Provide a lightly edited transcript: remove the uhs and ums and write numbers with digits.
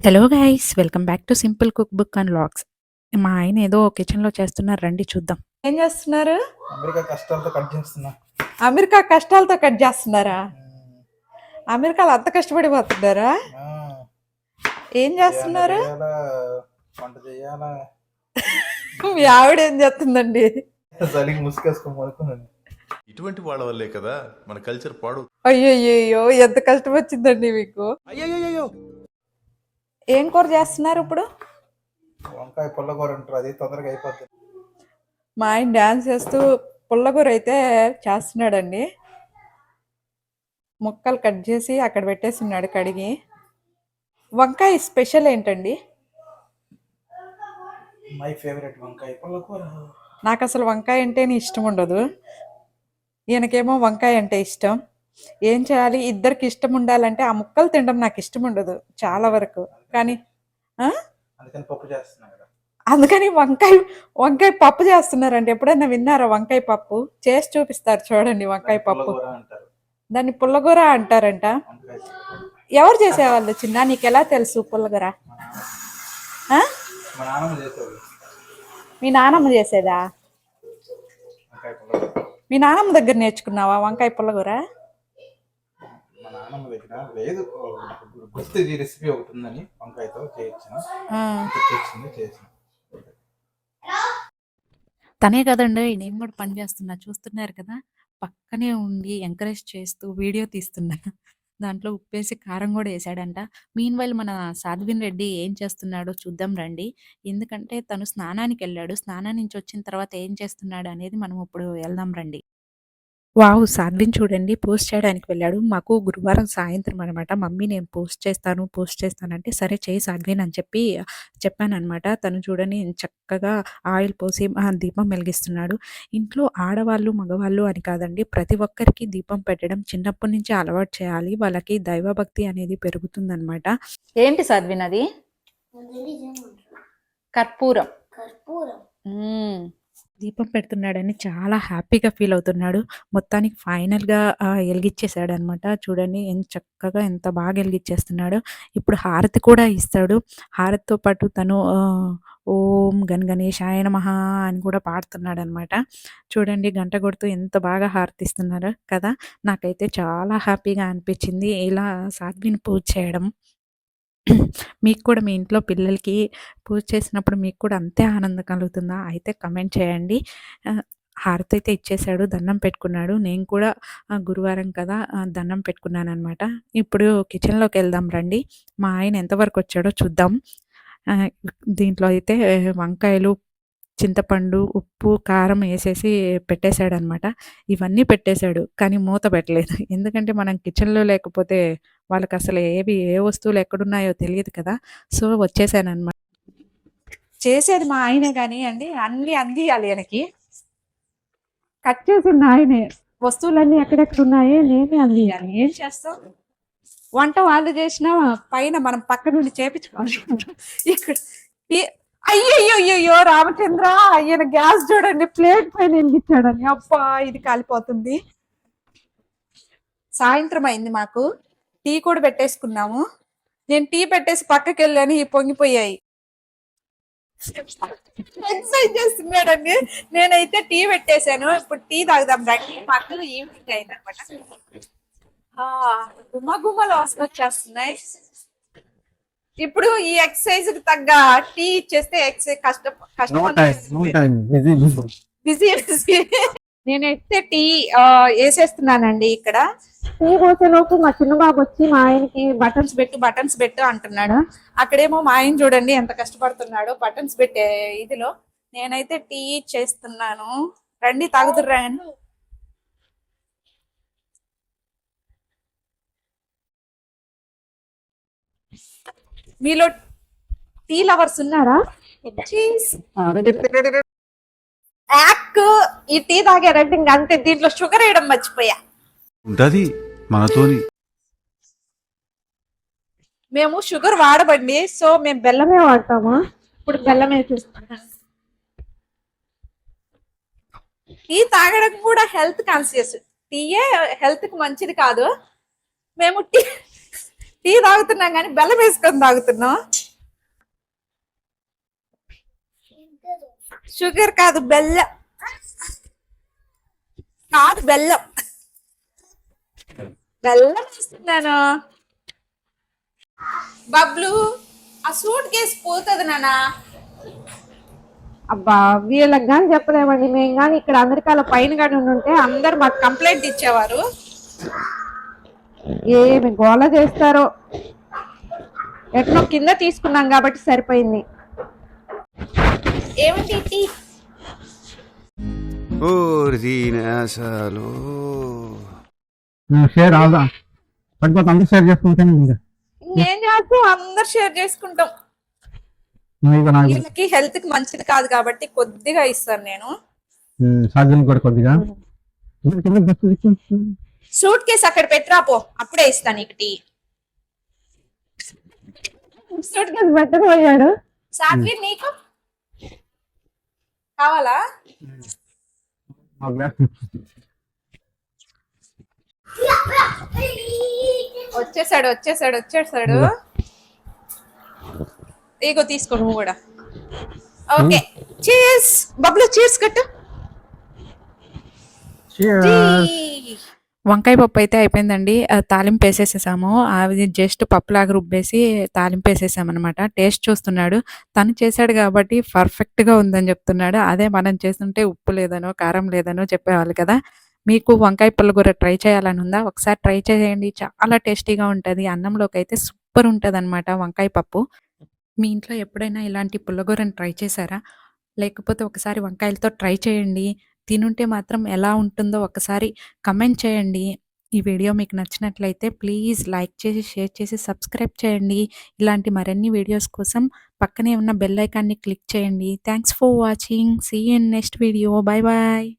Hello guys welcome back to simple cook book and vlogs. మా ఆయన ఏదో కిచెన్లో చేస్తున్నారు, రండి చూద్దాం. ఏం చేస్తున్నారు? అమెరికా కష్టాలతో కట్ చేస్తున్నా. అమెరికా కష్టాలతో కట్ చేస్తున్నారా? అమెరికాలో అంత కష్టపడిపోతున్నారా? ఏం చేస్తున్నారు? వంట చేయాలా? మీ ఆవిడ ఏం చేస్తుందండి? చలికి ముసుకేసుకొని పడుకున్నది. ఇటువంటి వాళ్ళ వల్లే కదా మన కల్చర్ పాడు. అయ్యో ఎంత కష్టం వచ్చిందండి మీకు. అయ్యో ఏం కూర చేస్తున్నారు ఇప్పుడు? వంకాయ పుల్లకూర అంటారు, అది తొందరగా అయిపోతుంది. మా ఆయన డాన్స్ చేస్తూ పుల్లకూర అయితే చేస్తున్నాడండి. ముక్కలు కట్ చేసి అక్కడ పెట్టేస్తున్నాడు కడిగి. వంకాయ స్పెషల్ ఏంటండి? మై ఫేవరెట్ వంకాయ పుల్లకూర. నాకు అసలు వంకాయ అంటేనే ఇష్టం ఉండదు, ఈయనకేమో వంకాయ అంటే ఇష్టం. ఏం చేయాలి? ఇద్దరికి ఇష్టం ఉండాలంటే ఆ ముక్కలు తినడం నాకు ఇష్టం ఉండదు చాలా వరకు. కానీ అందుకని పప్పు చేస్తున్నా కదా. అందుకని వంకాయ వంకాయ పప్పు చేస్తున్నారండి. ఎప్పుడైనా విన్నారా వంకాయ పప్పు? చేసి చూపిస్తారు చూడండి. వంకాయ పప్పు అంటారు, దాన్ని పుల్లగూర అంటారంట. ఎవరు చేసేవాళ్ళు చిన్న? నీకు ఎలా తెలుసు పుల్లగూర? మా నాన్నమ్మ చేసేది. మీ నానమ్మ చేసేదా? మీ నానమ్మ దగ్గర నేర్చుకున్నావా వంకాయ పుల్లగూర? మా నాన్నమ్మ దగ్గర లేదు, గుర్తు ఈ రెసిపీ ఒకటి ఉందని వంకాయతో చేయొచ్చిన చేసిన. తనే కదండి, నేను కూడా పని చేస్తున్నా, చూస్తున్నారు కదా. పక్కనే ఉండి ఎంకరేజ్ చేస్తూ వీడియో తీస్తున్నా. దాంట్లో ఉప్పేసి కారం కూడా వేసాడంట. మీన్ వైల్ మన సాధ్విన్ రెడ్డి ఏం చేస్తున్నాడో చూద్దాం రండి. ఎందుకంటే తను స్నానానికి వెళ్ళాడు. స్నానం నుంచి వచ్చిన తర్వాత ఏం చేస్తున్నాడు అనేది మనం ఇప్పుడు వెళ్దాం రండి. వావ్! సాధ్విన్ చూడండి పోస్ట్ చేయడానికి వెళ్ళాడు. మాకు గురువారం సాయంత్రం అనమాట. మమ్మీ నేను పోస్ట్ చేస్తానంటే, సరే చేయి సాధ్విన్ అని చెప్పాననమాట. తను చూడండి చక్కగా ఆయిల్ పోసి దీపం వెలిగిస్తున్నాడు. ఇంట్లో ఆడవాళ్ళు, మగవాళ్ళు అని కాదండి, ప్రతి ఒక్కరికి దీపం పెట్టడం చిన్నప్పటి నుంచి అలవాటు చేయాలి. వాళ్ళకి దైవభక్తి అనేది పెరుగుతుందనమాట. ఏంటి సాధ్విన్ అది? కర్పూరం. దీపం పెడుతున్నాడని చాలా హ్యాపీగా ఫీల్ అవుతున్నాడు. మొత్తానికి ఫైనల్‌గా ఎలిగిచ్చేసాడనమాట. చూడండి చక్కగా ఎంత బాగా ఎలిగిచ్చేస్తున్నాడో. ఇప్పుడు హారతి కూడా ఇస్తాడు. హారతితో పాటు తను ఓం గణగణేశాయ నమః అని కూడా పాడుతున్నాడనమాట. చూడండి గంట కొడుతూ ఎంత బాగా హారతిస్తున్నారో కదా! నాకైతే చాలా హ్యాపీగా అనిపించింది ఇలా సాధ్విని పూజ చేయడం. మీకు కూడా మీ ఇంట్లో పిల్లలకి పూజ చేసినప్పుడు మీకు కూడా అంతే ఆనందం కలుగుతుందా? అయితే కమెంట్ చేయండి. హారతి అయితే ఇచ్చేసాడు, దండం పెట్టుకున్నాడు. నేను కూడా గురువారం కదా దండం పెట్టుకున్నాననమాట. ఇప్పుడు కిచెన్లోకి వెళ్దాం రండి. మా ఆయన ఎంతవరకు వచ్చాడో చూద్దాం. దీంట్లో అయితే వంకాయలు, చింతపండు, ఉప్పు, కారం వేసేసి పెట్టేశాడనమాట. ఇవన్నీ పెట్టేశాడు కానీ మూత పెట్టలేదు. ఎందుకంటే మనం కిచెన్లో లేకపోతే వాళ్ళకి అసలు ఏ వస్తువులు ఎక్కడున్నాయో తెలియదు కదా. సో వచ్చేసానమాట. చేసేది మా ఆయనే కానీ అండి, అన్నీ అందియాలి ఆయనకి. కట్ చేసింది ఆయనే, వస్తువులన్నీ ఎక్కడెక్కడ ఉన్నాయో నేనే అందియాలి. ఏం చేస్తాం? వంట వాళ్ళు చేసినా పైన మనం పక్క నుండి చేపించుకోవాలి. ఇక్కడ అయ్యో రామచంద్ర, ఈయన గ్యాస్ చూడండి ప్లేట్ పైన వెలిగించాడని. అబ్బా ఇది కాలిపోతుంది. సాయంత్రం అయింది, మాకు టీ కూడా పెట్టేసుకున్నాము. నేను టీ పెట్టేసి పక్కకి వెళ్ళాను, ఈ పొంగిపోయాయి. ఎక్సర్సైజ్ చేస్తున్నాడండి. నేనైతే టీ పెట్టేశాను. ఇప్పుడు టీ తాగుదాం రండి. మాకు ఈవినింగ్ అయింది అనమాట. గుమ్మలు వాసన వచ్చేస్తున్నాయి. ఇప్పుడు ఈ ఎక్సర్సైజ్ కి తగ్గ టీ ఇచ్చేస్తే ఎక్సర్సైజ్ బిజీ. నేనైతే టీ వేసేస్తున్నానండి. ఇక్కడ టీ పోసేలోపు మా చిన్న బాబు వచ్చి మా ఆయనకి బటన్స్ పెట్టు అంటున్నాడు. అక్కడేమో మా ఆయన చూడండి ఎంత కష్టపడుతున్నాడు బటన్స్ పెట్టే ఇదిలో. నేనైతే టీ చేస్తున్నాను, రండి తాగుతుర్రా. మీలో టీ లవర్స్ ఉన్నారా? ఈ టీ తాగారంటే ఇంక అంతే. దీంట్లో షుగర్ వేయడం మర్చిపోయా. ఉంటది మనతోని. మేము షుగర్ వాడబండి, సో మేము బెల్లమే వాడతాము. ఇప్పుడు బెల్లం వేసేస్తున్నాం. టీ తాగడం కూడా హెల్త్ కాన్షియస్. టీయే హెల్త్ కి మంచిది కాదు. మేము టీ తాగుతున్నాం కానీ బెల్లం వేసుకొని తాగుతున్నాం. షుగర్ కాదు బెల్లం కాదు బెల్లం బెల్లం వేస్తున్నాను బబ్లు ఆ సూట్ కేసు పోతుంది నానా అబ్బా వీళ్ళకి కానీ చెప్పలేమండి. మేము కానీ ఇక్కడ అమెరికాలో పైన కానీ ఉంటే అందరు మాకు కంప్లైంట్ ఇచ్చేవారు ఏమి గోల చేస్తారో. ఎట్లా కింద తీసుకున్నాం కాబట్టి సరిపోయింది. ఏమండి టీ అసలు షేర్ అవుదా పడిపోతే అందరూ షేర్ చేసుకుంటాను. ఇంకేం చేస్తాం అందరు షేర్ చేసుకుంటాం వీళ్ళకి హెల్త్ కి మంచిది కాదు కాబట్టి కొద్దిగా ఇస్తాను నేను సాధ్యం కూడా కొద్దిగా సూట్ కేసు అక్కడ పెట్టరాపో అప్పుడే ఇస్తాను నీకు టీ సూట్ కేసు పెట్టకపోయాడు. సాత్విక్ నీకు కావాలా వచ్చేసాడు వచ్చేసాడు వచ్చేసాడు ఇగో తీసుకో నువ్వు కూడా ఓకే చీర్స్ బబ్లు చీర్స్ కట్టు వంకాయ పప్పు అయితే అయిపోయిందండి తాలింపు వేసేసేసాము అది జస్ట్ పప్పులాగా రుబ్బేసి తాలింపు వేసేసామన్నమాట టేస్ట్ చూస్తున్నాడు తను చేశాడు కాబట్టి పర్ఫెక్ట్గా ఉందని చెప్తున్నాడు అదే మనం చేస్తుంటే ఉప్పు లేదనో కారం లేదనో చెప్పేవాళ్ళు కదా మీకు వంకాయ పుల్లగూర ట్రై చేయాలని ఉందా ఒకసారి ట్రై చేయండి చాలా టేస్టీగా ఉంటుంది అన్నంలోకి అయితే సూపర్ ఉంటుంది అనమాట వంకాయ పప్పు మీ ఇంట్లో ఎప్పుడైనా ఇలాంటి పుల్లగూరని ట్రై చేశారా లేకపోతే ఒకసారి వంకాయలతో ట్రై చేయండి తినుంటే మాత్రం ఎలా ఉంటుందో ఒకసారి కమెంట్ చేయండి ఈ వీడియో మీకు నచ్చినట్లయితే ప్లీజ్ లైక్ చేసి షేర్ చేసి సబ్స్క్రైబ్ చేయండి ఇలాంటి మరిన్ని వీడియోస్ కోసం పక్కనే ఉన్న బెల్ ఐకాన్ని క్లిక్ చేయండి thanks for watching see you in next video bye bye